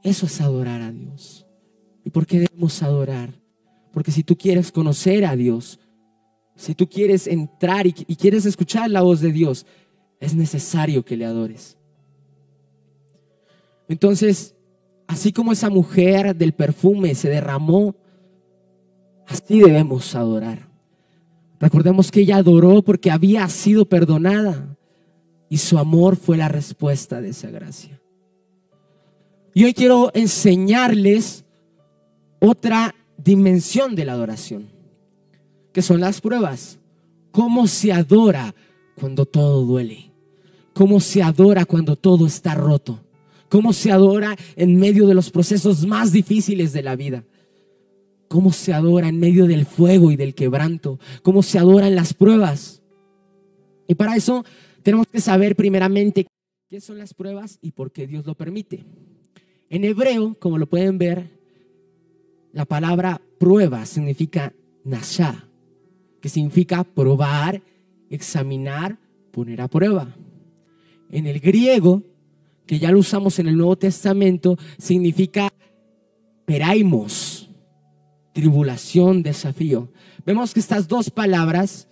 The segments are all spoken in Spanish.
Eso es adorar a Dios. ¿Y por qué debemos adorar? Porque si tú quieres conocer a Dios, si tú quieres entrar y quieres escuchar la voz de Dios, es necesario que le adores. Entonces, así como esa mujer del perfume se derramó, así debemos adorar. Recordemos que ella adoró porque había sido perdonada y su amor fue la respuesta de esa gracia. Y hoy quiero enseñarles otra dimensión de la adoración, que son las pruebas. ¿Cómo se adora cuando todo duele? ¿Cómo se adora cuando todo está roto? ¿Cómo se adora en medio de los procesos más difíciles de la vida? ¿Cómo se adora en medio del fuego y del quebranto? ¿Cómo se adora en las pruebas? Y para eso tenemos que saber primeramente qué son las pruebas y por qué Dios lo permite. En hebreo, como lo pueden ver, la palabra prueba significa nashá, que significa probar, examinar, poner a prueba. En el griego, que ya lo usamos en el Nuevo Testamento, significa peraimos, tribulación, desafío. Vemos que estas dos palabras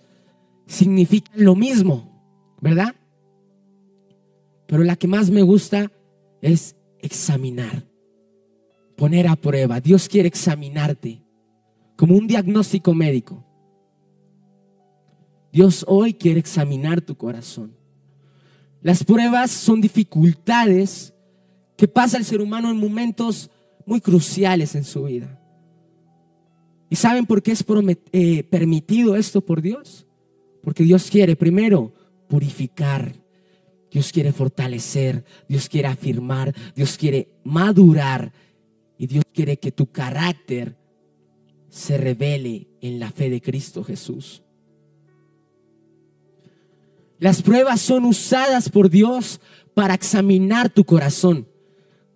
significan lo mismo, ¿verdad? Pero la que más me gusta es examinar, poner a prueba. Dios quiere examinarte como un diagnóstico médico. Dios hoy quiere examinar tu corazón. Las pruebas son dificultades que pasa el ser humano en momentos muy cruciales en su vida. ¿Y saben por qué es permitido esto por Dios? Porque Dios quiere primero purificar, Dios quiere fortalecer, Dios quiere afirmar, Dios quiere madurar y Dios quiere que tu carácter se revele en la fe de Cristo Jesús. Las pruebas son usadas por Dios para examinar tu corazón.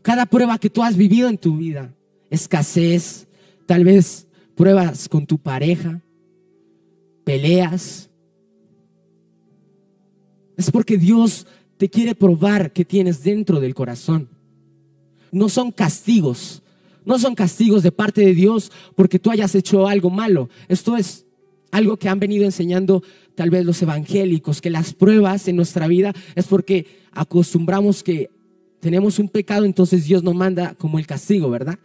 Cada prueba que tú has vivido en tu vida, escasez, tal vez pruebas con tu pareja, peleas, es porque Dios te quiere probar qué tienes dentro del corazón. No son castigos, no son castigos de parte de Dios porque tú hayas hecho algo malo. Esto es algo que han venido enseñando tal vez los evangélicos, que las pruebas en nuestra vida es porque acostumbramos que tenemos un pecado, entonces Dios nos manda como el castigo, ¿verdad?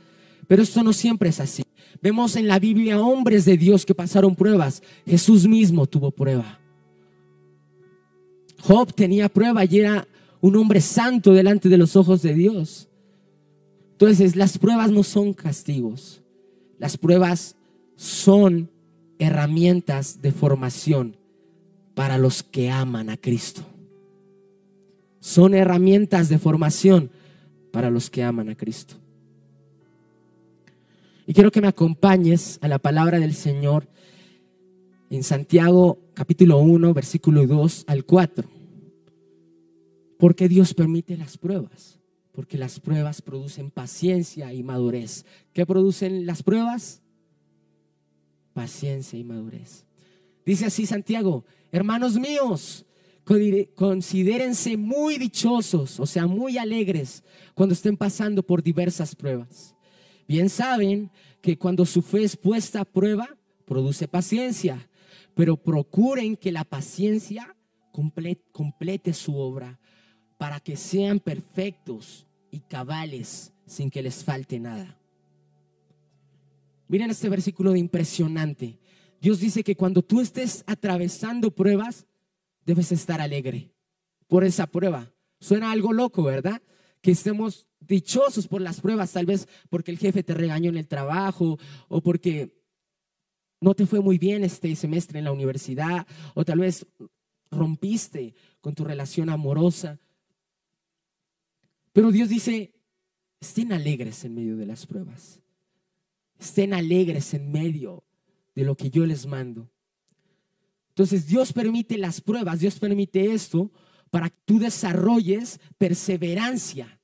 Pero esto no siempre es así. Vemos en la Biblia hombres de Dios que pasaron pruebas. Jesús mismo tuvo prueba. Job tenía prueba y era un hombre santo delante de los ojos de Dios. Entonces, las pruebas no son castigos. Las pruebas son herramientas de formación para los que aman a Cristo. Son herramientas de formación para los que aman a Cristo. Y quiero que me acompañes a la palabra del Señor en Santiago capítulo 1, versículo 2 al 4. ¿Por qué Dios permite las pruebas? Porque las pruebas producen paciencia y madurez. ¿Qué producen las pruebas? Paciencia y madurez. Dice así Santiago: hermanos míos, considérense muy dichosos, o sea, muy alegres cuando estén pasando por diversas pruebas. Bien saben que cuando su fe es puesta a prueba, produce paciencia, pero procuren que la paciencia complete su obra, para que sean perfectos y cabales sin que les falte nada. Miren este versículo impresionante. Dios dice que cuando tú estés atravesando pruebas, debes estar alegre por esa prueba. Suena algo loco, ¿verdad? Que estemos dichosos por las pruebas, tal vez porque el jefe te regañó en el trabajo o porque no te fue muy bien este semestre en la universidad, o tal vez rompiste con tu relación amorosa. Pero Dios dice: estén alegres en medio de las pruebas. Estén alegres en medio de lo que yo les mando. Entonces Dios permite las pruebas, Dios permite esto para que tú desarrolles perseverancia.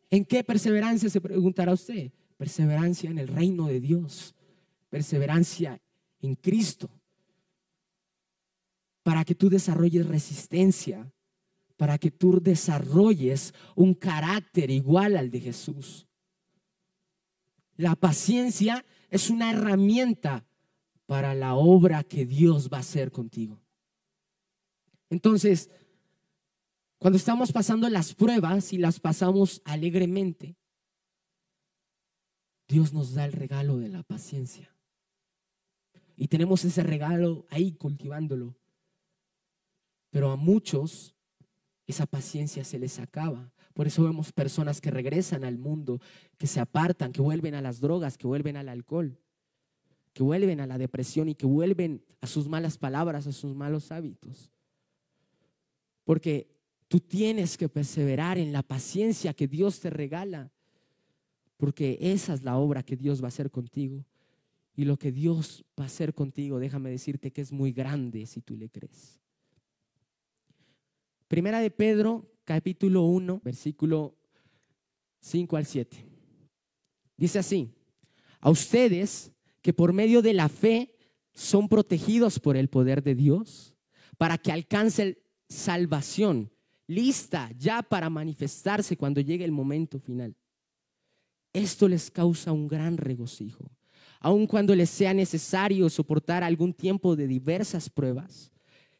¿En qué perseverancia, se preguntará usted? Perseverancia en el reino de Dios, perseverancia en Cristo, para que tú desarrolles resistencia, para que tú desarrolles un carácter igual al de Jesús. La paciencia es una herramienta para la obra que Dios va a hacer contigo. Entonces, cuando estamos pasando las pruebas y las pasamos alegremente, Dios nos da el regalo de la paciencia. Y tenemos ese regalo ahí cultivándolo. Pero a muchos esa paciencia se les acaba. Por eso vemos personas que regresan al mundo, que se apartan, que vuelven a las drogas, que vuelven al alcohol, que vuelven a la depresión y que vuelven a sus malas palabras, a sus malos hábitos. Porque tú tienes que perseverar en la paciencia que Dios te regala, porque esa es la obra que Dios va a hacer contigo. Y lo que Dios va a hacer contigo, déjame decirte que es muy grande si tú le crees. Primera de Pedro, capítulo 1, versículo 5 al 7. Dice así: a ustedes que por medio de la fe son protegidos por el poder de Dios, para que alcancen salvación, lista ya para manifestarse cuando llegue el momento final. Esto les causa un gran regocijo, aun cuando les sea necesario soportar algún tiempo de diversas pruebas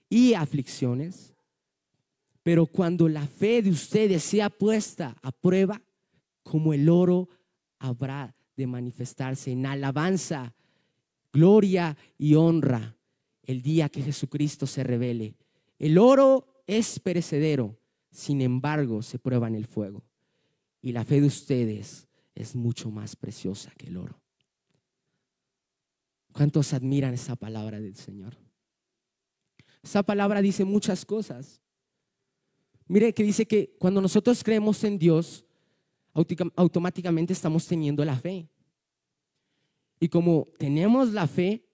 y aflicciones. Pero cuando la fe de ustedes sea puesta a prueba, como el oro habrá de manifestarse en alabanza, gloria y honra el día que Jesucristo se revele. El oro es perecedero, sin embargo se prueba en el fuego. Y la fe de ustedes es mucho más preciosa que el oro. ¿Cuántos admiran esa palabra del Señor? Esa palabra dice muchas cosas. Mire que dice que cuando nosotros creemos en Dios, automáticamente estamos teniendo la fe. Y como tenemos la fe,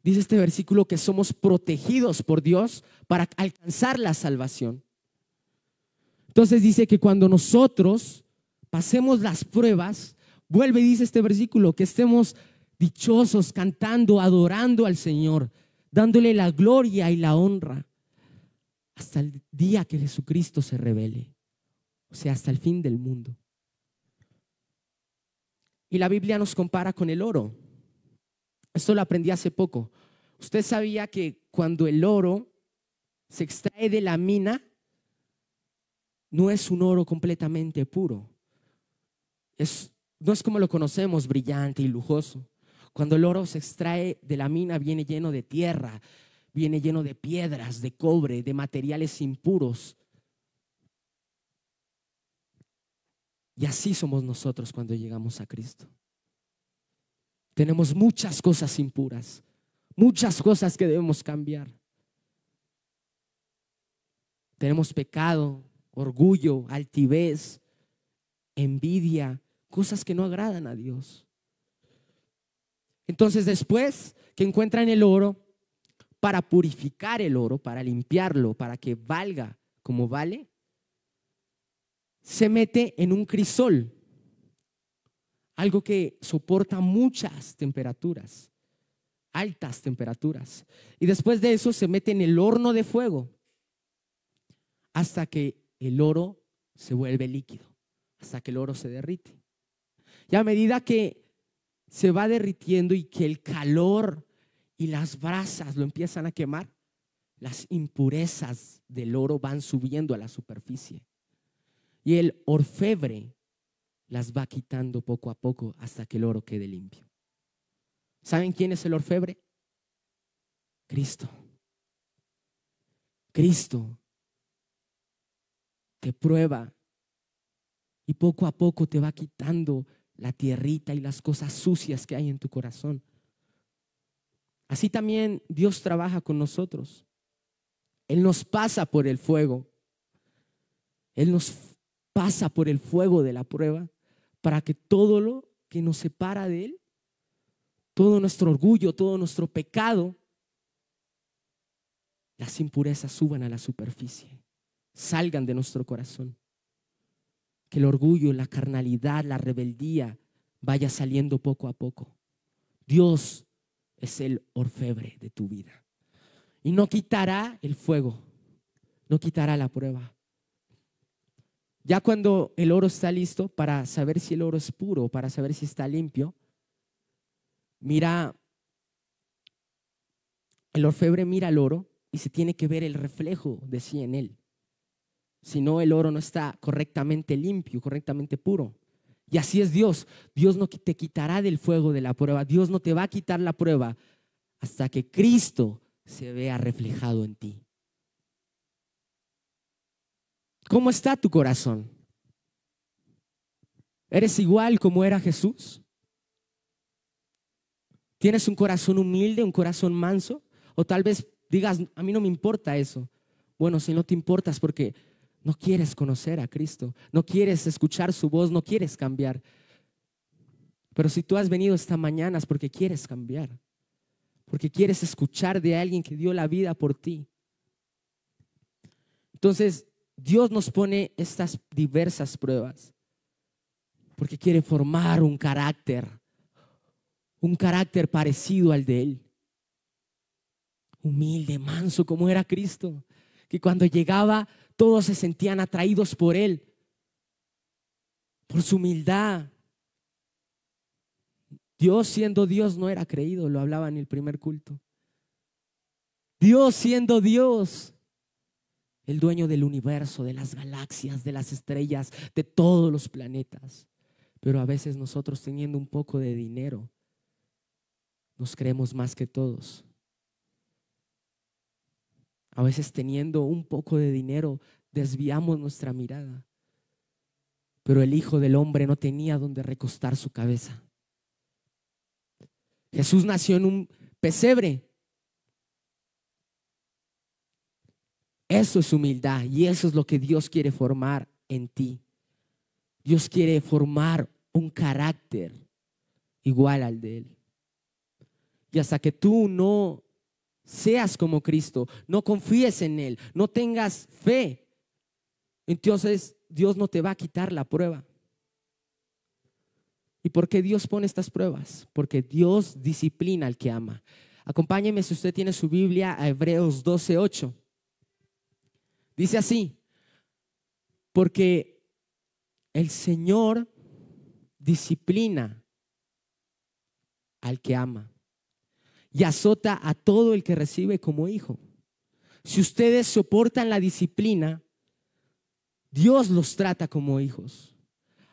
dice este versículo que somos protegidos por Dios para alcanzar la salvación. Entonces dice que cuando nosotros pasemos las pruebas, vuelve y dice este versículo, que estemos dichosos, cantando, adorando al Señor, dándole la gloria y la honra hasta el día que Jesucristo se revele, o sea, hasta el fin del mundo. Y la Biblia nos compara con el oro. Esto lo aprendí hace poco. ¿Usted sabía que cuando el oro se extrae de la mina, no es un oro completamente puro? No es como lo conocemos, brillante y lujoso. Cuando el oro se extrae de la mina, viene lleno de tierra, viene lleno de piedras, de cobre, de materiales impuros. Y así somos nosotros cuando llegamos a Cristo. Tenemos muchas cosas impuras, muchas cosas que debemos cambiar. Tenemos pecado, orgullo, altivez, envidia, cosas que no agradan a Dios. Entonces, después que encuentran el oro, para purificar el oro, para limpiarlo, para que valga como vale, se mete en un crisol, algo que soporta muchas temperaturas, altas temperaturas. Y después de eso se mete en el horno de fuego hasta que el oro se vuelve líquido, hasta que el oro se derrite. Y a medida que se va derritiendo y que el calor y las brasas lo empiezan a quemar, las impurezas del oro van subiendo a la superficie. Y el orfebre las va quitando poco a poco hasta que el oro quede limpio. ¿Saben quién es el orfebre? Cristo. Cristo te prueba y poco a poco te va quitando la tierrita y las cosas sucias que hay en tu corazón. Así también Dios trabaja con nosotros. Él nos pasa por el fuego. Él nos pasa por el fuego de la prueba para que todo lo que nos separa de Él, todo nuestro orgullo, todo nuestro pecado, las impurezas suban a la superficie, salgan de nuestro corazón. Que el orgullo, la carnalidad, la rebeldía vaya saliendo poco a poco. Dios es el orfebre de tu vida y no quitará el fuego, no quitará la prueba, Ya cuando el oro está listo, para saber si el oro es puro, para saber si está limpio, mira, el orfebre mira el oro y se tiene que ver el reflejo de sí en él. Si no, el oro no está correctamente limpio, correctamente puro. Y así es Dios. Dios no te quitará del fuego de la prueba. Dios no te va a quitar la prueba hasta que Cristo se vea reflejado en ti. ¿Cómo está tu corazón? ¿Eres igual como era Jesús? ¿Tienes un corazón humilde, un corazón manso? O tal vez digas, a mí no me importa eso. Bueno, si no te importa es porque no quieres conocer a Cristo, no quieres escuchar su voz, no quieres cambiar. Pero si tú has venido esta mañana es porque quieres cambiar, porque quieres escuchar de alguien que dio la vida por ti. Entonces, Dios nos pone estas diversas pruebas porque quiere formar un carácter parecido al de Él. Humilde, manso, como era Cristo, que cuando llegaba todos se sentían atraídos por Él, por su humildad. Dios siendo Dios no era creído, lo hablaba en el primer culto. Dios siendo Dios, el dueño del universo, de las galaxias, de las estrellas, de todos los planetas. Pero a veces nosotros teniendo un poco de dinero, nos creemos más que todos. A veces teniendo un poco de dinero, desviamos nuestra mirada. Pero el Hijo del Hombre no tenía donde recostar su cabeza. Jesús nació en un pesebre. Eso es humildad y eso es lo que Dios quiere formar en ti. Dios quiere formar un carácter igual al de Él. Y hasta que tú no seas como Cristo, no confíes en Él, no tengas fe, entonces Dios no te va a quitar la prueba. ¿Y por qué Dios pone estas pruebas? Porque Dios disciplina al que ama. Acompáñeme, si usted tiene su Biblia, a Hebreos 12:8. Dice así: porque el Señor disciplina al que ama y azota a todo el que recibe como hijo. Si ustedes soportan la disciplina, Dios los trata como hijos.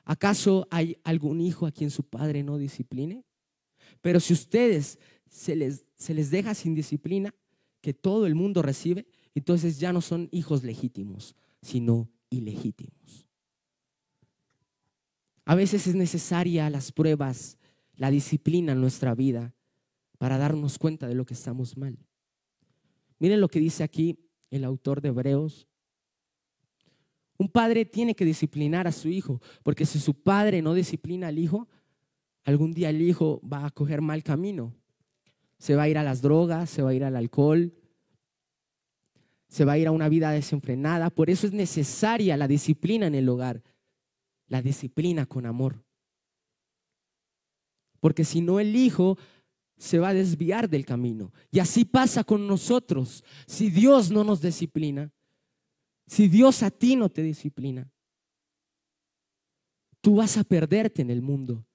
¿Acaso hay algún hijo a quien su padre no discipline? Pero si ustedes se les deja sin disciplina, que todo el mundo recibe, entonces ya no son hijos legítimos, sino ilegítimos. A veces es necesaria las pruebas, la disciplina en nuestra vida para darnos cuenta de lo que estamos mal. Miren lo que dice aquí el autor de Hebreos. Un padre tiene que disciplinar a su hijo, porque si su padre no disciplina al hijo, algún día el hijo va a coger mal camino. Se va a ir a las drogas, se va a ir al alcohol, se va a ir a una vida desenfrenada. Por eso es necesaria la disciplina en el hogar, la disciplina con amor. Porque si no, el hijo se va a desviar del camino. Y así pasa con nosotros. Si Dios no nos disciplina, si Dios a ti no te disciplina, tú vas a perderte en el mundo.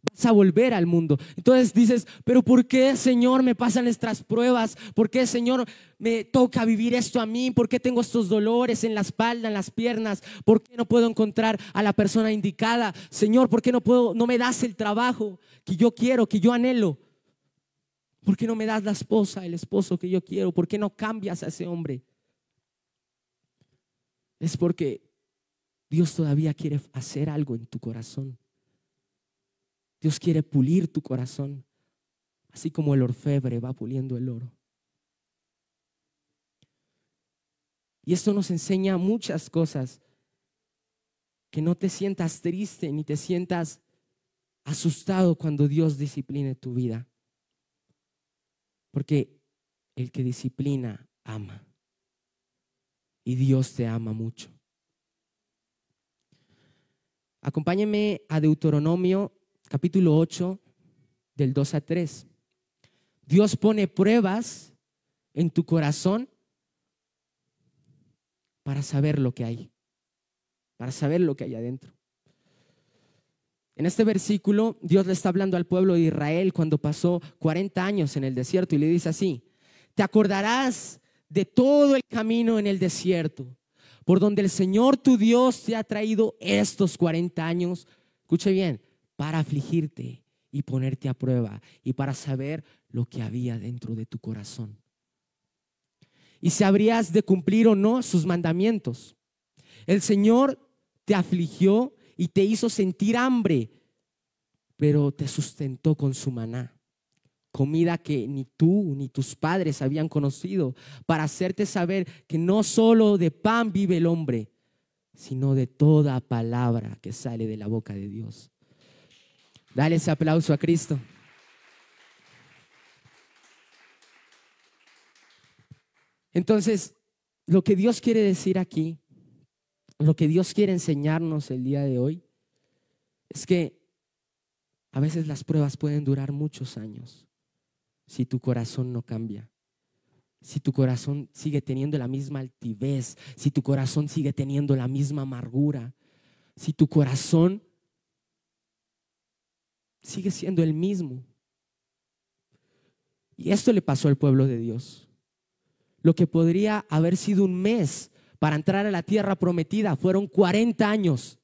Vas a volver al mundo. Entonces dices, pero ¿por qué, Señor, me pasan estas pruebas? ¿Por qué, Señor, me toca vivir esto a mí? ¿Por qué tengo estos dolores en la espalda, en las piernas? ¿Por qué no puedo encontrar a la persona indicada? Señor, ¿por qué no me das el trabajo que yo quiero, que yo anhelo? ¿Por qué no me das la esposa, el esposo que yo quiero? ¿Por qué no cambias a ese hombre? Es porque Dios todavía quiere hacer algo en tu corazón. Dios quiere pulir tu corazón, así como el orfebre va puliendo el oro. Y esto nos enseña muchas cosas. Que no te sientas triste ni te sientas asustado cuando Dios discipline tu vida. Porque el que disciplina ama. Y Dios te ama mucho. Acompáñenme a Deuteronomio capítulo 8, del 2 a 3. Dios pone pruebas en tu corazón para saber lo que hay. para saber lo que hay adentro. En este versículo, Dios le está hablando al pueblo de Israel cuando pasó 40 años en el desierto y le dice así: te acordarás de todo el camino en el desierto, por donde el Señor tu Dios te ha traído estos 40 años, escuche bien, para afligirte y ponerte a prueba y para saber lo que había dentro de tu corazón. Y si habrías de cumplir o no sus mandamientos. El Señor te afligió y te hizo sentir hambre, pero te sustentó con su maná, comida que ni tú ni tus padres habían conocido, para hacerte saber que no solo de pan vive el hombre, sino de toda palabra que sale de la boca de Dios. Dale ese aplauso a Cristo. Entonces, lo que Dios quiere decir aquí, lo que Dios quiere enseñarnos el día de hoy, es que a veces las pruebas pueden durar muchos años si tu corazón no cambia, si tu corazón sigue teniendo la misma altivez, si tu corazón sigue teniendo la misma amargura, si tu corazón sigue siendo el mismo. Y esto le pasó al pueblo de Dios. Lo que podría haber sido un mes para entrar a la tierra prometida fueron 40 años.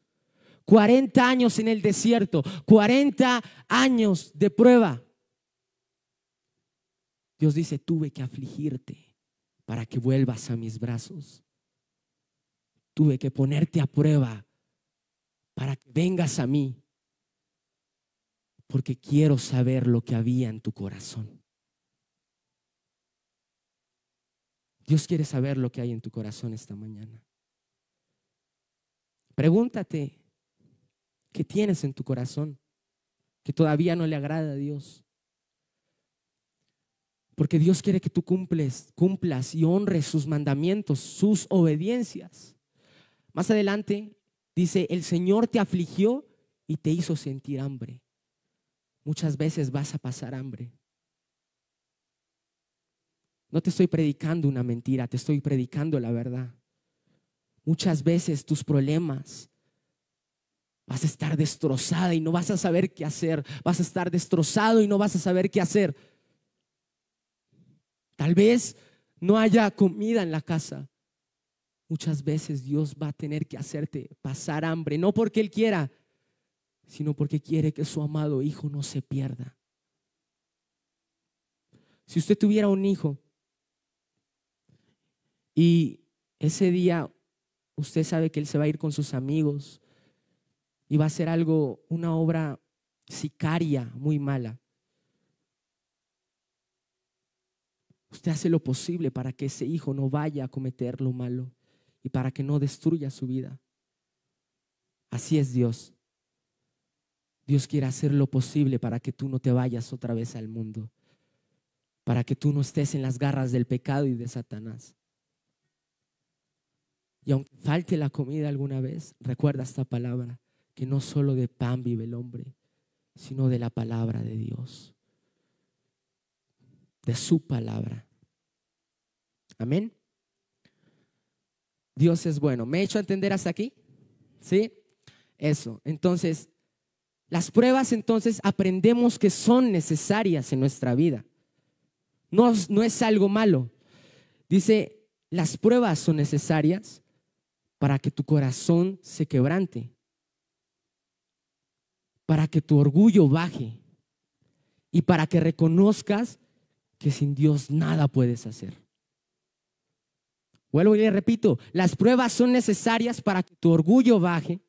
40 años en el desierto, 40 años de prueba. Dios dice: tuve que afligirte para que vuelvas a mis brazos. Tuve que ponerte a prueba para que vengas a mí, porque quiero saber lo que había en tu corazón. Dios quiere saber lo que hay en tu corazón esta mañana. Pregúntate, ¿qué tienes en tu corazón que todavía no le agrada a Dios? Porque Dios quiere que tú cumplas y honres sus mandamientos, sus obediencias. Más adelante dice: el Señor te afligió y te hizo sentir hambre. Muchas veces vas a pasar hambre. No te estoy predicando una mentira, te estoy predicando la verdad. Muchas veces tus problemas, vas a estar destrozada y no vas a saber qué hacer. Vas a estar destrozado y no vas a saber qué hacer. Tal vez no haya comida en la casa. Muchas veces Dios va a tener que hacerte pasar hambre, no porque Él quiera, sino porque quiere que su amado hijo no se pierda. Si usted tuviera un hijo y ese día usted sabe que él se va a ir con sus amigos y va a hacer algo, una obra sicaria muy mala, usted hace lo posible para que ese hijo no vaya a cometer lo malo y para que no destruya su vida. Así es Dios. Dios quiere hacer lo posible para que tú no te vayas otra vez al mundo, para que tú no estés en las garras del pecado y de Satanás. Y aunque falte la comida alguna vez, recuerda esta palabra, que no solo de pan vive el hombre, sino de la palabra de Dios, de su palabra. Amén. Dios es bueno. ¿Me he hecho entender hasta aquí? ¿Sí? Eso. Entonces, las pruebas entonces aprendemos que son necesarias en nuestra vida. No es algo malo. Dice, las pruebas son necesarias para que tu corazón se quebrante, para que tu orgullo baje y para que reconozcas que sin Dios nada puedes hacer. Vuelvo y le repito, las pruebas son necesarias para que tu orgullo baje,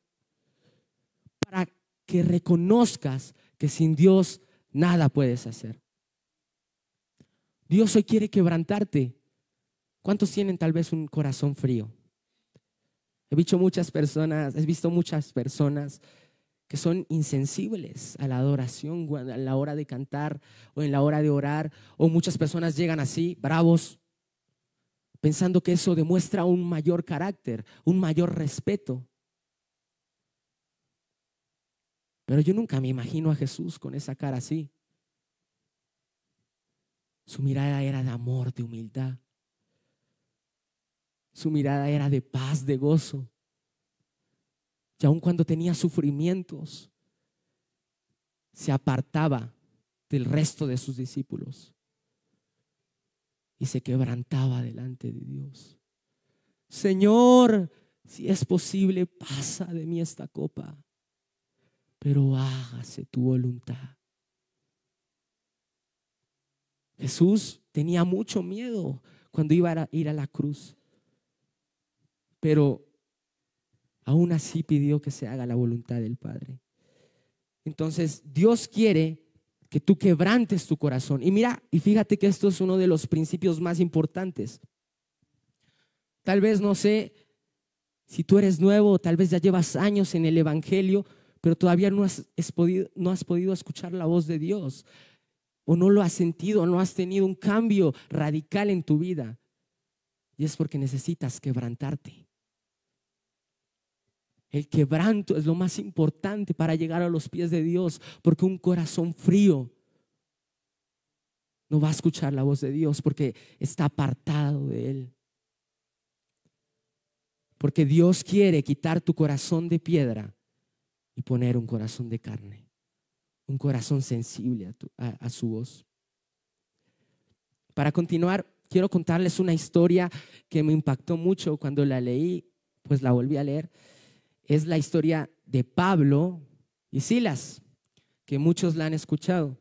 para que reconozcas que sin Dios nada puedes hacer. Dios hoy quiere quebrantarte. ¿Cuántos tienen tal vez un corazón frío? He visto muchas personas que son insensibles a la adoración, a la hora de cantar o en la hora de orar, o muchas personas llegan así, bravos, pensando que eso demuestra un mayor carácter, un mayor respeto. Pero yo nunca me imagino a Jesús con esa cara así. Su mirada era de amor, de humildad. Su mirada era de paz, de gozo. Y aun cuando tenía sufrimientos, se apartaba del resto de sus discípulos y se quebrantaba delante de Dios. Señor, si es posible, pasa de mí esta copa, pero hágase tu voluntad. Jesús tenía mucho miedo cuando iba a ir a la cruz, pero aún así pidió que se haga la voluntad del Padre. Entonces Dios quiere que tú quebrantes tu corazón. Y mira, y fíjate que esto es uno de los principios más importantes. Tal vez, no sé si tú eres nuevo, tal vez ya llevas años en el evangelio, pero todavía no has podido escuchar la voz de Dios, o no lo has sentido, no has tenido un cambio radical en tu vida. Y es porque necesitas quebrantarte. El quebranto es lo más importante para llegar a los pies de Dios, porque un corazón frío no va a escuchar la voz de Dios porque está apartado de Él. Porque Dios quiere quitar tu corazón de piedra y poner un corazón de carne, un corazón sensible a su voz. Para continuar, quiero contarles una historia que me impactó mucho cuando la leí, pues la volví a leer. Es la historia de Pablo y Silas, que muchos la han escuchado.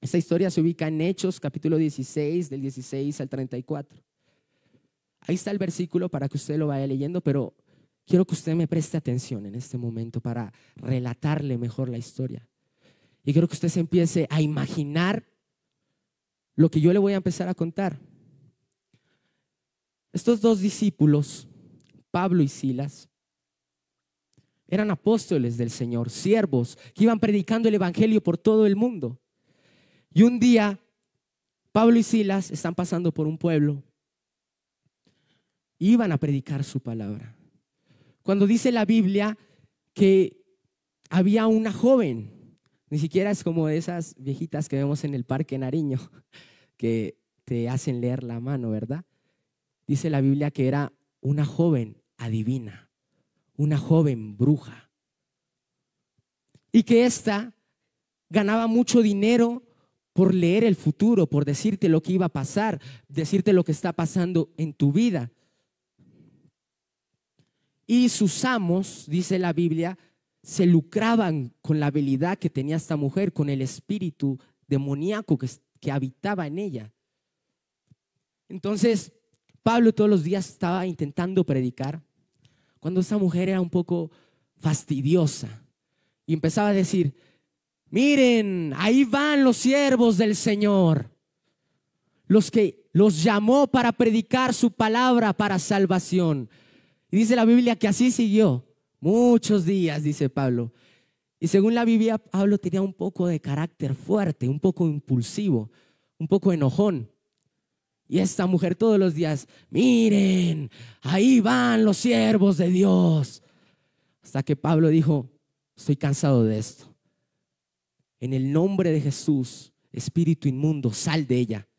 Esta historia se ubica en Hechos, capítulo 16, del 16 al 34. Ahí está el versículo para que usted lo vaya leyendo, pero quiero que usted me preste atención en este momento para relatarle mejor la historia. Y quiero que usted se empiece a imaginar lo que yo le voy a empezar a contar. Estos dos discípulos, Pablo y Silas, eran apóstoles del Señor, siervos que iban predicando el evangelio por todo el mundo. Y un día, Pablo y Silas están pasando por un pueblo. Iban a predicar su palabra. Cuando dice la Biblia que había una joven, ni siquiera es como esas viejitas que vemos en el Parque Nariño, que te hacen leer la mano, ¿verdad? Dice la Biblia que era una joven adivina, una joven bruja, y que ésta ganaba mucho dinero por leer el futuro, por decirte lo que iba a pasar, decirte lo que está pasando en tu vida. Y sus amos, dice la Biblia, se lucraban con la habilidad que tenía esta mujer, con el espíritu demoníaco que habitaba en ella. Entonces, Pablo todos los días estaba intentando predicar, cuando esta mujer era un poco fastidiosa y empezaba a decir: miren, ahí van los siervos del Señor, los que los llamó para predicar su palabra para salvación. Y dice la Biblia que así siguió muchos días, dice Pablo. Y según la Biblia, Pablo tenía un poco de carácter fuerte, un poco impulsivo, un poco enojón. Y esta mujer todos los días: miren, ahí van los siervos de Dios. Hasta que Pablo dijo: estoy cansado de esto. En el nombre de Jesús, espíritu inmundo, sal de ella.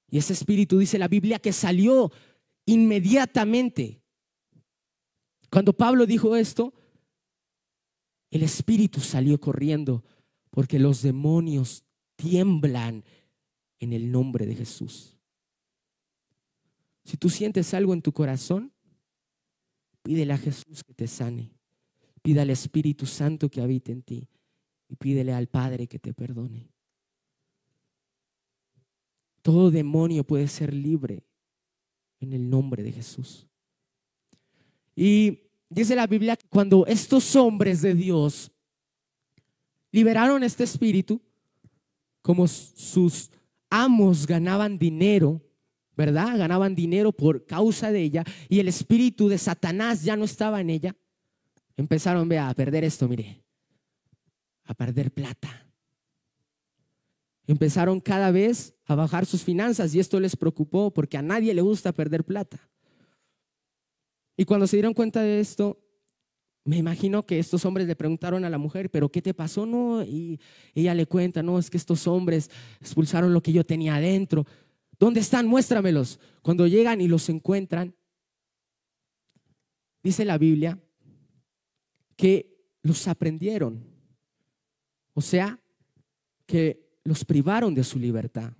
Y ese espíritu, dice la Biblia, que salió inmediatamente. Cuando Pablo dijo esto, el espíritu salió corriendo, porque los demonios tiemblan en el nombre de Jesús. Si tú sientes algo en tu corazón, pídele a Jesús que te sane. Pídele al Espíritu Santo que habite en ti. Y pídele al Padre que te perdone. Todo demonio puede ser libre en el nombre de Jesús. Y dice la Biblia que cuando estos hombres de Dios liberaron este espíritu, como sus amos ganaban dinero, ¿verdad? Ganaban dinero por causa de ella, y el espíritu de Satanás ya no estaba en ella, empezaron a perder esto, mire, a perder plata. Empezaron cada vez a bajar sus finanzas, y esto les preocupó porque a nadie le gusta perder plata. Y cuando se dieron cuenta de esto, me imagino que estos hombres le preguntaron a la mujer: ¿pero qué te pasó? No, y ella le cuenta: no, es que estos hombres expulsaron lo que yo tenía adentro. ¿Dónde están? Muéstramelos. Cuando llegan y los encuentran, dice la Biblia que los aprendieron, o sea, que los privaron de su libertad.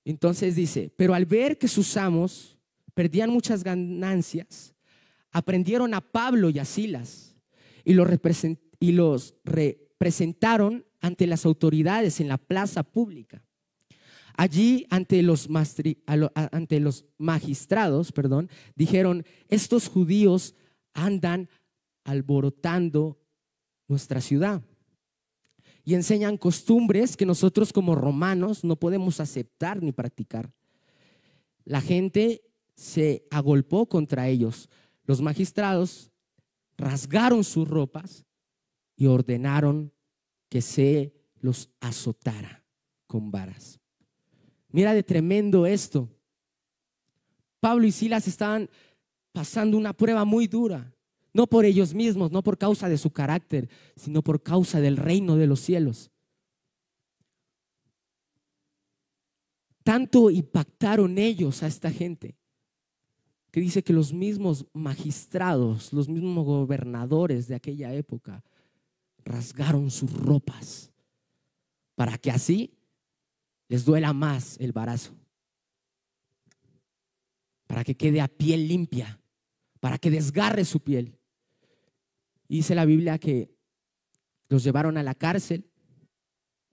Entonces dice, pero al ver que sus amos perdían muchas ganancias, aprendieron a Pablo y a Silas y los representaron ante las autoridades en la plaza pública. Allí ante los magistrados, dijeron, estos judíos andan alborotando nuestra ciudad y enseñan costumbres que nosotros como romanos no podemos aceptar ni practicar. La gente se agolpó contra ellos. Los magistrados rasgaron sus ropas y ordenaron que se los azotara con varas. Mira de tremendo esto. Pablo y Silas estaban pasando una prueba muy dura, no por ellos mismos, no por causa de su carácter, sino por causa del reino de los cielos. Tanto impactaron ellos a esta gente, que dice que los mismos magistrados, los mismos gobernadores de aquella época rasgaron sus ropas para que así les duela más el varazo, para que quede a piel limpia, para que desgarre su piel. Y dice la Biblia que los llevaron a la cárcel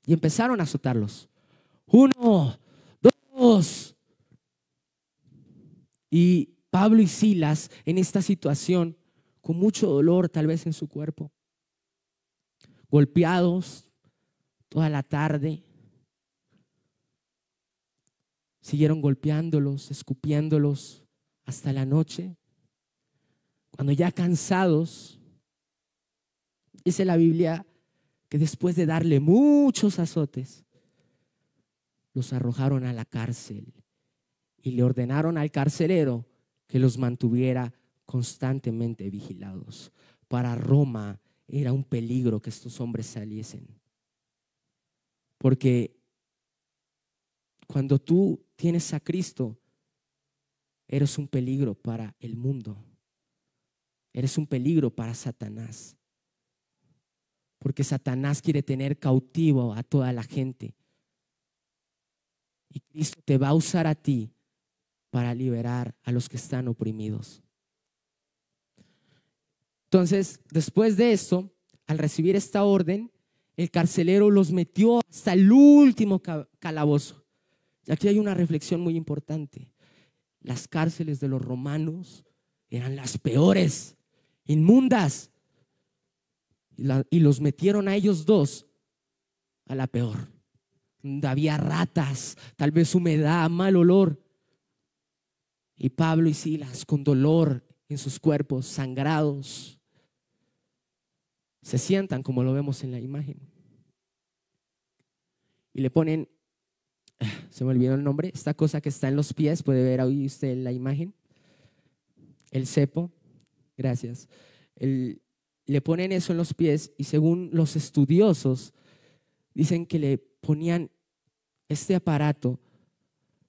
y empezaron a azotarlos. 1, 2. Y Pablo y Silas en esta situación, con mucho dolor tal vez en su cuerpo, golpeados toda la tarde, siguieron golpeándolos, escupiéndolos hasta la noche. Cuando ya cansados, dice la Biblia que después de darle muchos azotes, los arrojaron a la cárcel y le ordenaron al carcelero que los mantuviera constantemente vigilados. Para Roma era un peligro que estos hombres saliesen, porque cuando tú tienes a Cristo, eres un peligro para el mundo. Eres un peligro para Satanás. Porque Satanás quiere tener cautivo a toda la gente. Y Cristo te va a usar a ti para liberar a los que están oprimidos. Entonces, después de esto, al recibir esta orden, el carcelero los metió hasta el último calabozo. Y aquí hay una reflexión muy importante. Las cárceles de los romanos eran las peores, inmundas. Y los metieron a ellos dos a la peor. Donde había ratas, tal vez humedad, mal olor. Y Pablo y Silas, con dolor en sus cuerpos, sangrados, se sientan como lo vemos en la imagen. Y le ponen, se me olvidó el nombre, esta cosa que está en los pies, puede ver ahí usted la imagen, el cepo, gracias. Le ponen eso en los pies y según los estudiosos dicen que le ponían este aparato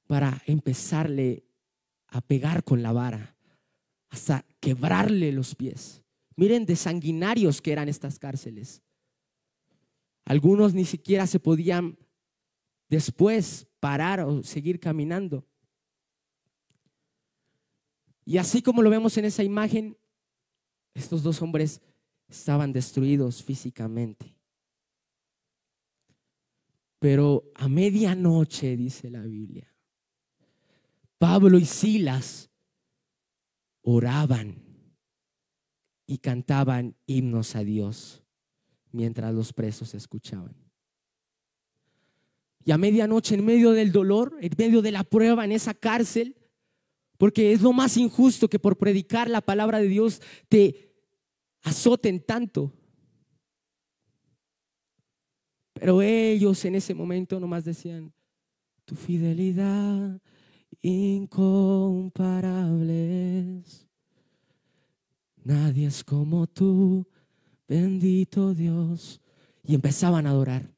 para empezarle a pegar con la vara hasta quebrarle los pies. Miren de sanguinarios que eran estas cárceles. Algunos ni siquiera se podían después parar o seguir caminando. Y así como lo vemos en esa imagen, estos dos hombres estaban destruidos físicamente. Pero a medianoche, dice la Biblia, Pablo y Silas oraban y cantaban himnos a Dios mientras los presos escuchaban. Y a medianoche, en medio del dolor, en medio de la prueba en esa cárcel, porque es lo más injusto que por predicar la palabra de Dios te azoten tanto. Pero ellos en ese momento nomás decían, tu fidelidad incomparable es. Nadie es como tú, bendito Dios. Y empezaban a adorar.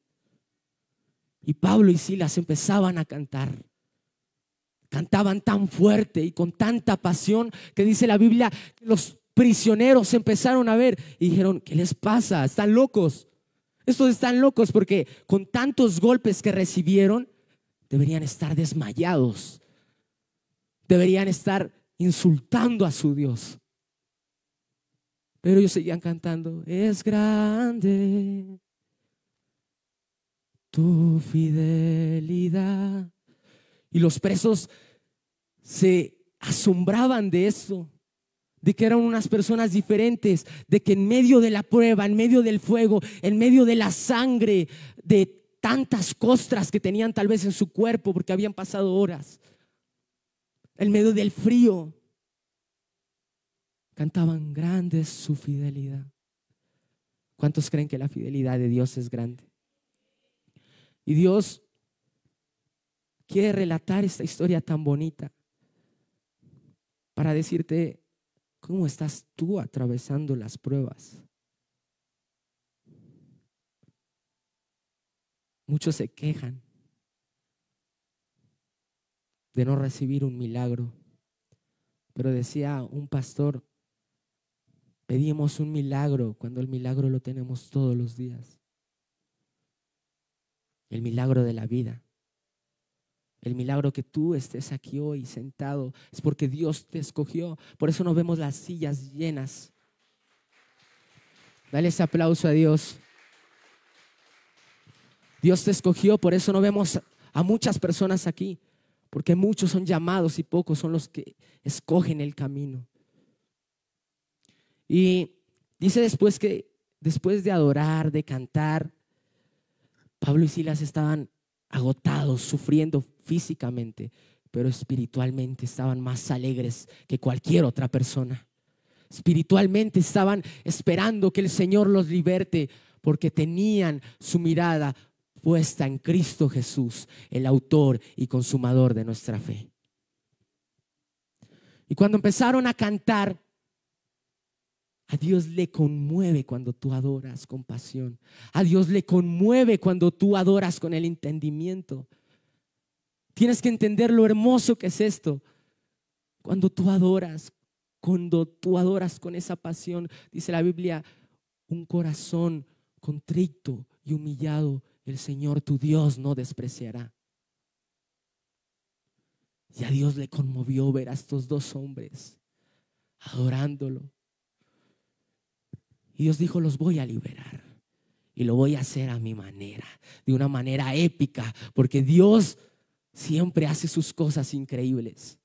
Y Pablo y Silas empezaban a cantar. Cantaban tan fuerte y con tanta pasión que dice la Biblia que los prisioneros empezaron a ver y dijeron: ¿qué les pasa? ¿Están locos? Estos están locos, porque con tantos golpes que recibieron deberían estar desmayados, deberían estar insultando a su Dios. Pero ellos seguían cantando: es grande tu fidelidad. Y los presos se asombraban de eso, de que eran unas personas diferentes, de que en medio de la prueba, en medio del fuego, en medio de la sangre, de tantas costras que tenían tal vez en su cuerpo porque habían pasado horas, en medio del frío, cantaban: grande es su fidelidad. ¿Cuántos creen que la fidelidad de Dios es grande? Y Dios quiere relatar esta historia tan bonita para decirte: ¿cómo estás tú atravesando las pruebas? Muchos se quejan de no recibir un milagro, pero decía un pastor: pedimos un milagro cuando el milagro lo tenemos todos los días. El milagro de la vida, el milagro que tú estés aquí hoy sentado, es porque Dios te escogió. Por eso no vemos las sillas llenas. Dale ese aplauso a Dios. Dios te escogió, por eso no vemos a muchas personas aquí, porque muchos son llamados y pocos son los que escogen el camino. Y dice después que después de adorar, de cantar, Pablo y Silas estaban agotados, sufriendo físicamente, pero espiritualmente estaban más alegres que cualquier otra persona. Espiritualmente estaban esperando que el Señor los liberte, porque tenían su mirada puesta en Cristo Jesús, el autor y consumador de nuestra fe. Y cuando empezaron a cantar, a Dios le conmueve cuando tú adoras con pasión. A Dios le conmueve cuando tú adoras con el entendimiento. Tienes que entender lo hermoso que es esto. Cuando tú adoras con esa pasión, dice la Biblia: un corazón contrito y humillado, el Señor tu Dios no despreciará. Y a Dios le conmovió ver a estos dos hombres adorándolo. Y Dios dijo: los voy a liberar y lo voy a hacer a mi manera, de una manera épica, porque Dios siempre hace sus cosas increíbles.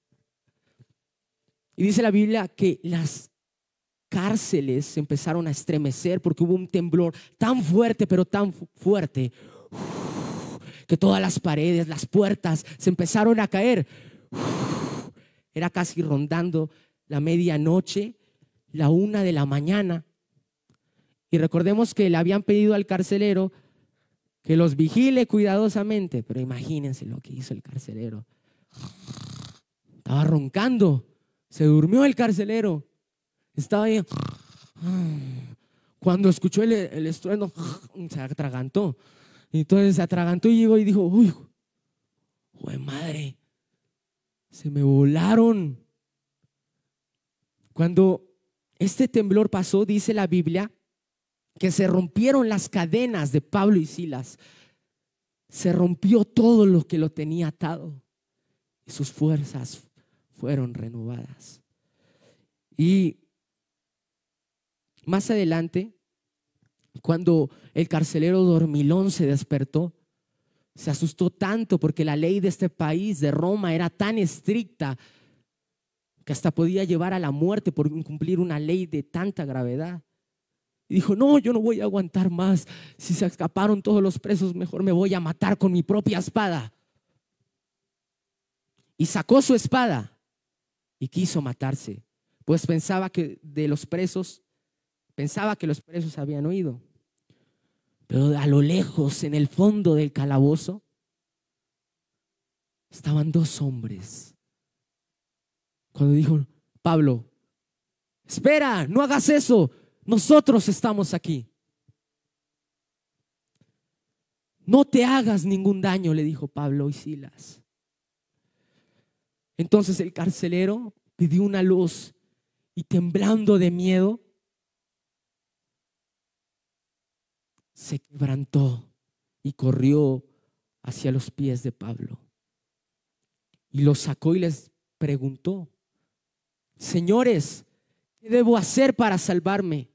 Y dice la Biblia que las cárceles se empezaron a estremecer porque hubo un temblor tan fuerte, pero tan fuerte, que todas las paredes, las puertas se empezaron a caer. Era casi rondando la medianoche, la 1 de la mañana. Y recordemos que le habían pedido al carcelero que los vigile cuidadosamente, pero imagínense lo que hizo el carcelero. Estaba roncando, se durmió el carcelero, estaba ahí. Cuando escuchó el estruendo, se atragantó. Entonces se atragantó y llegó y dijo: uy, ¡jue madre! Se me volaron. Cuando este temblor pasó, dice la Biblia que se rompieron las cadenas de Pablo y Silas. Se rompió todo lo que lo tenía atado y sus fuerzas fueron renovadas. Y más adelante, cuando el carcelero dormilón se despertó, se asustó tanto porque la ley de este país, de Roma, era tan estricta que hasta podía llevar a la muerte por incumplir una ley de tanta gravedad. Y dijo: no, yo no voy a aguantar más. Si se escaparon todos los presos, mejor me voy a matar con mi propia espada. Y sacó su espada y quiso matarse, pues pensaba que los presos habían huido. Pero a lo lejos, en el fondo del calabozo, estaban dos hombres. Cuando dijo: Pablo, espera, no hagas eso. Nosotros estamos aquí. No te hagas ningún daño, le dijo Pablo y Silas. Entonces el carcelero pidió una luz y temblando de miedo, se quebrantó y corrió hacia los pies de Pablo. Y los sacó y les preguntó: señores, ¿qué debo hacer para salvarme?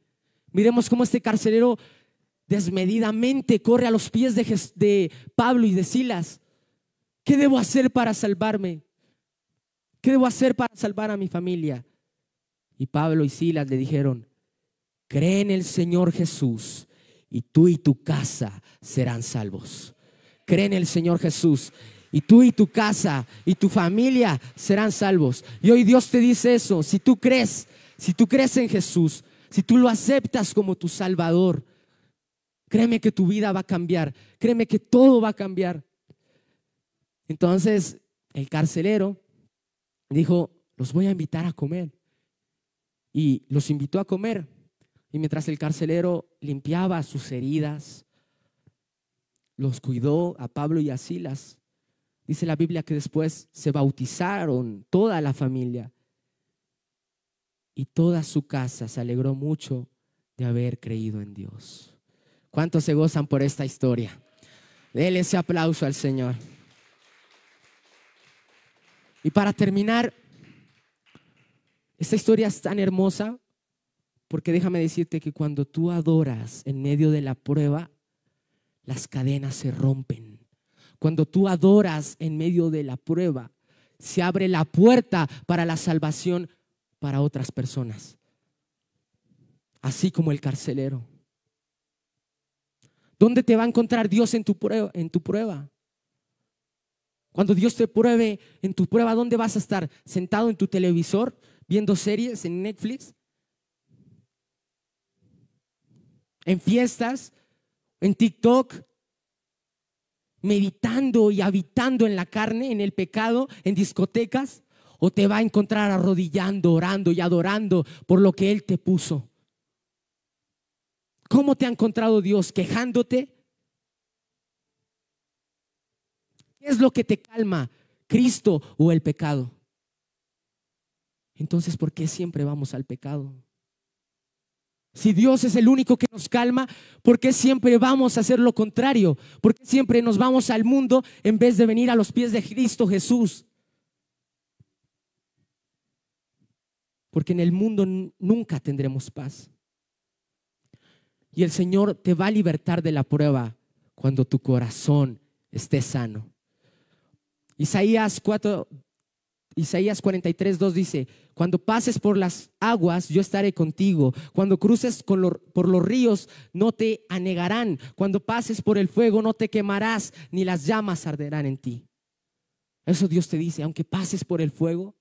Miremos cómo este carcelero desmedidamente corre a los pies de Pablo y de Silas. ¿Qué debo hacer para salvarme? ¿Qué debo hacer para salvar a mi familia? Y Pablo y Silas le dijeron: cree en el Señor Jesús y tú y tu casa serán salvos. Cree en el Señor Jesús y tú y tu casa y tu familia serán salvos. Y hoy Dios te dice eso. Si tú crees en Jesús, si tú lo aceptas como tu Salvador, créeme que tu vida va a cambiar. Créeme que todo va a cambiar. Entonces el carcelero dijo: los voy a invitar a comer. Y los invitó a comer. Y mientras el carcelero limpiaba sus heridas, los cuidó a Pablo y a Silas. Dice la Biblia que después se bautizaron toda la familia. Y toda su casa se alegró mucho de haber creído en Dios. ¿Cuántos se gozan por esta historia? Denle ese aplauso al Señor. Y para terminar, esta historia es tan hermosa porque déjame decirte que cuando tú adoras en medio de la prueba, las cadenas se rompen. Cuando tú adoras en medio de la prueba, se abre la puerta para la salvación para otras personas. Así como el carcelero. ¿Dónde te va a encontrar Dios en tu prueba? Cuando Dios te pruebe en tu prueba, ¿dónde vas a estar? ¿Sentado en tu televisor viendo series en Netflix? ¿En fiestas? ¿En TikTok? ¿Meditando y habitando en la carne, en el pecado, en discotecas? ¿O te va a encontrar arrodillando, orando y adorando por lo que Él te puso? ¿Cómo te ha encontrado Dios? ¿Quejándote? ¿Qué es lo que te calma? ¿Cristo o el pecado? Entonces, ¿por qué siempre vamos al pecado? Si Dios es el único que nos calma, ¿por qué siempre vamos a hacer lo contrario? ¿Por qué siempre nos vamos al mundo en vez de venir a los pies de Cristo Jesús? Porque en el mundo nunca tendremos paz. Y el Señor te va a libertar de la prueba cuando tu corazón esté sano. Isaías 43:2 dice: cuando pases por las aguas, yo estaré contigo. Cuando cruces por los ríos, no te anegarán. Cuando pases por el fuego, no te quemarás, ni las llamas arderán en ti. Eso Dios te dice: aunque pases por el fuego,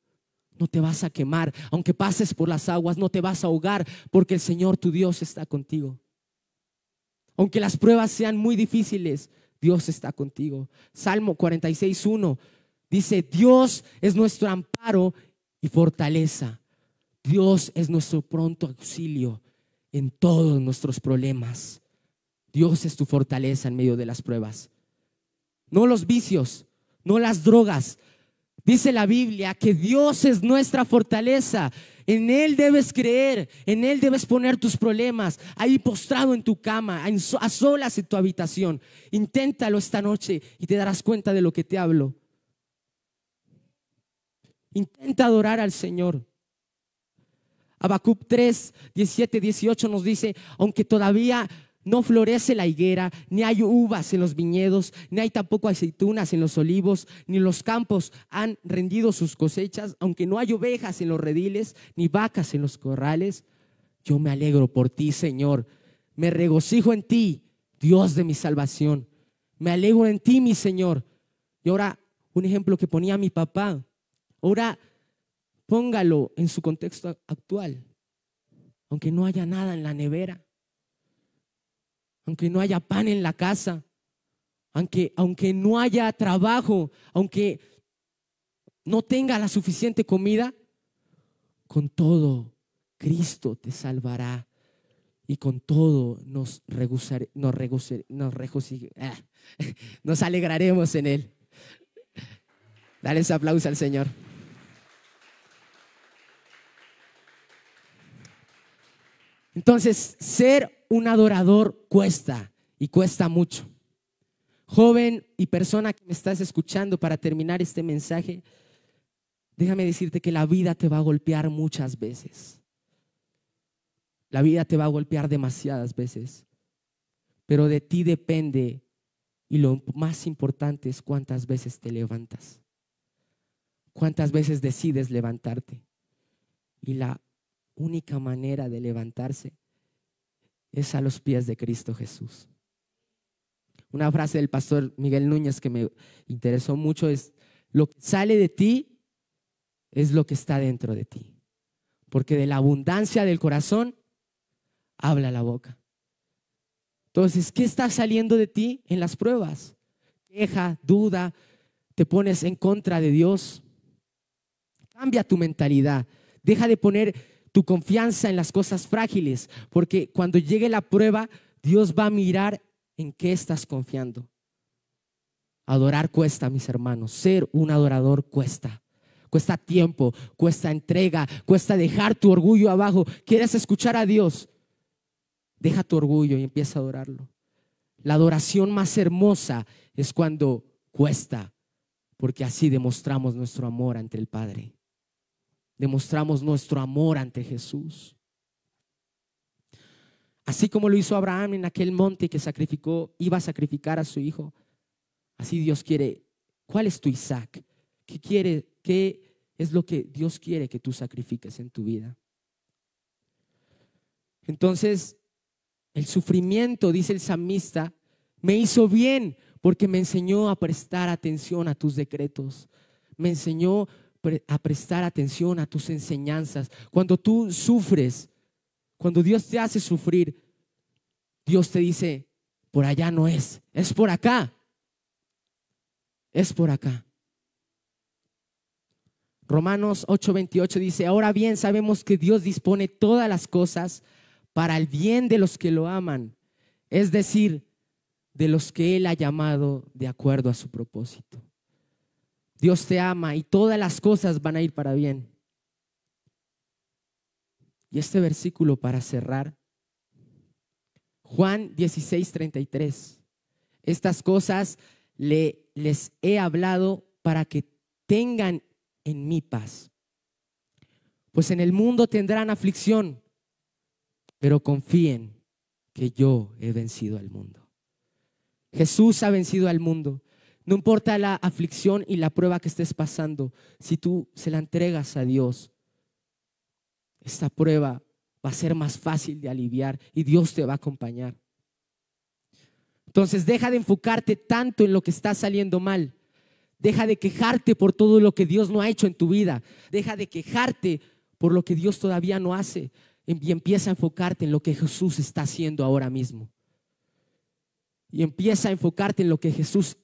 no te vas a quemar. Aunque pases por las aguas, no te vas a ahogar, porque el Señor tu Dios está contigo. Aunque las pruebas sean muy difíciles, Dios está contigo. Salmo 46:1 dice: Dios es nuestro amparo y fortaleza. Dios es nuestro pronto auxilio en todos nuestros problemas. Dios es tu fortaleza en medio de las pruebas. No los vicios, no las drogas. Dice la Biblia que Dios es nuestra fortaleza. En Él debes creer, en Él debes poner tus problemas ahí postrado en tu cama, a solas en tu habitación. Inténtalo esta noche y te darás cuenta de lo que te hablo. Intenta adorar al Señor. Habacuc 3:17-18 nos dice: aunque todavía no florece la higuera, ni hay uvas en los viñedos, ni hay tampoco aceitunas en los olivos, ni los campos han rendido sus cosechas, aunque no hay ovejas en los rediles, ni vacas en los corrales, yo me alegro por ti, Señor. Me regocijo en ti, Dios de mi salvación. Me alegro en ti, mi Señor. Y ahora, un ejemplo que ponía mi papá. Ahora, póngalo en su contexto actual. Aunque no haya nada en la nevera, aunque no haya pan en la casa, aunque no haya trabajo, aunque no tenga la suficiente comida, con todo Cristo te salvará y con todo nos alegraremos en Él. Dale ese aplauso al Señor. Entonces, ser un adorador cuesta y cuesta mucho. Joven y persona que me estás escuchando, para terminar este mensaje, déjame decirte que la vida te va a golpear muchas veces. La vida te va a golpear demasiadas veces, pero de ti depende, y lo más importante es cuántas veces te levantas, cuántas veces decides levantarte. Y la única manera de levantarse es a los pies de Cristo Jesús. Una frase del pastor Miguel Núñez que me interesó mucho es: lo que sale de ti es lo que está dentro de ti, porque de la abundancia del corazón habla la boca. Entonces, ¿qué está saliendo de ti en las pruebas? Queja, duda, te pones en contra de Dios. Cambia tu mentalidad. Deja de poner tu confianza en las cosas frágiles, porque cuando llegue la prueba, Dios va a mirar en qué estás confiando. Adorar cuesta, mis hermanos. Ser un adorador cuesta. Cuesta tiempo, cuesta entrega, cuesta dejar tu orgullo abajo. ¿Quieres escuchar a Dios? Deja tu orgullo y empieza a adorarlo. La adoración más hermosa es cuando cuesta, porque así demostramos nuestro amor ante el Padre. Demostramos nuestro amor ante Jesús. Así como lo hizo Abraham en aquel monte que iba a sacrificar a su hijo. Así Dios quiere. ¿Cuál es tu Isaac? ¿Qué quiere? ¿Qué es lo que Dios quiere que tú sacrifiques en tu vida? Entonces, el sufrimiento, dice el salmista, me hizo bien porque me enseñó a prestar atención a tus decretos. Me enseñó a prestar atención a tus enseñanzas. Cuando tú sufres, cuando Dios te hace sufrir, Dios te dice: por allá no es por acá. Es por acá. Romanos 8:28 dice: ahora bien, sabemos que Dios dispone todas las cosas para el bien de los que lo aman, es decir, de los que Él ha llamado de acuerdo a su propósito. Dios te ama y todas las cosas van a ir para bien. Y este versículo para cerrar, Juan 16:33. Estas cosas les he hablado para que tengan en mí paz. Pues en el mundo tendrán aflicción, pero confíen que yo he vencido al mundo. Jesús ha vencido al mundo. No importa la aflicción y la prueba que estés pasando, si tú se la entregas a Dios, esta prueba va a ser más fácil de aliviar y Dios te va a acompañar. Entonces, deja de enfocarte tanto en lo que está saliendo mal. Deja de quejarte por todo lo que Dios no ha hecho en tu vida. Deja de quejarte por lo que Dios todavía no hace. Y empieza a enfocarte en lo que Jesús está haciendo ahora mismo. Y empieza a enfocarte en lo que Jesús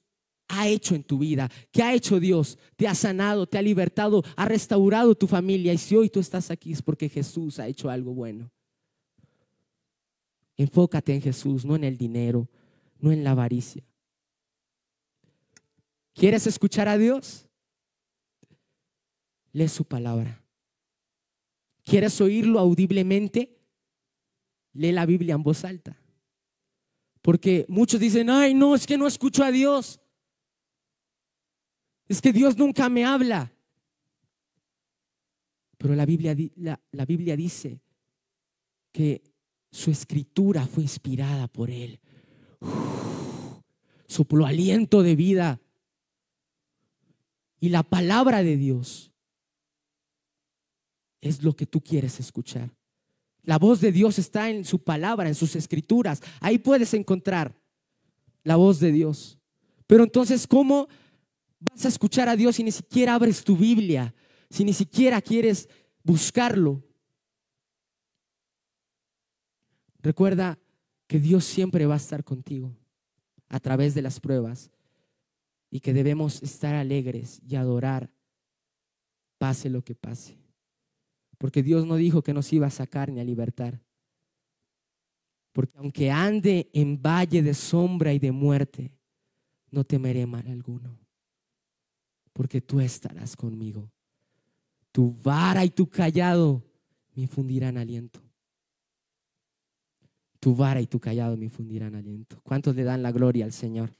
ha hecho en tu vida. ¿Qué ha hecho Dios? Te ha sanado, te ha libertado, ha restaurado tu familia. Y si hoy tú estás aquí es porque Jesús ha hecho algo bueno. Enfócate en Jesús, no en el dinero, no en la avaricia. ¿Quieres escuchar a Dios? Lee su palabra. ¿Quieres oírlo audiblemente? Lee la Biblia en voz alta. Porque muchos dicen: ay, no, es que no escucho a Dios. Es que Dios nunca me habla. Pero la Biblia dice que su escritura fue inspirada por Él. Sopló aliento de vida. Y la palabra de Dios es lo que tú quieres escuchar. La voz de Dios está en su palabra, en sus escrituras. Ahí puedes encontrar la voz de Dios. Pero entonces, ¿cómo vas a escuchar a Dios si ni siquiera abres tu Biblia? Si ni siquiera quieres buscarlo. Recuerda que Dios siempre va a estar contigo a través de las pruebas y que debemos estar alegres y adorar, pase lo que pase. Porque Dios no dijo que nos iba a sacar ni a libertar. Porque aunque ande en valle de sombra y de muerte, no temeré mal alguno. Porque tú estarás conmigo. Tu vara y tu cayado me infundirán aliento. Tu vara y tu callado me infundirán aliento. ¿Cuántos le dan la gloria al Señor?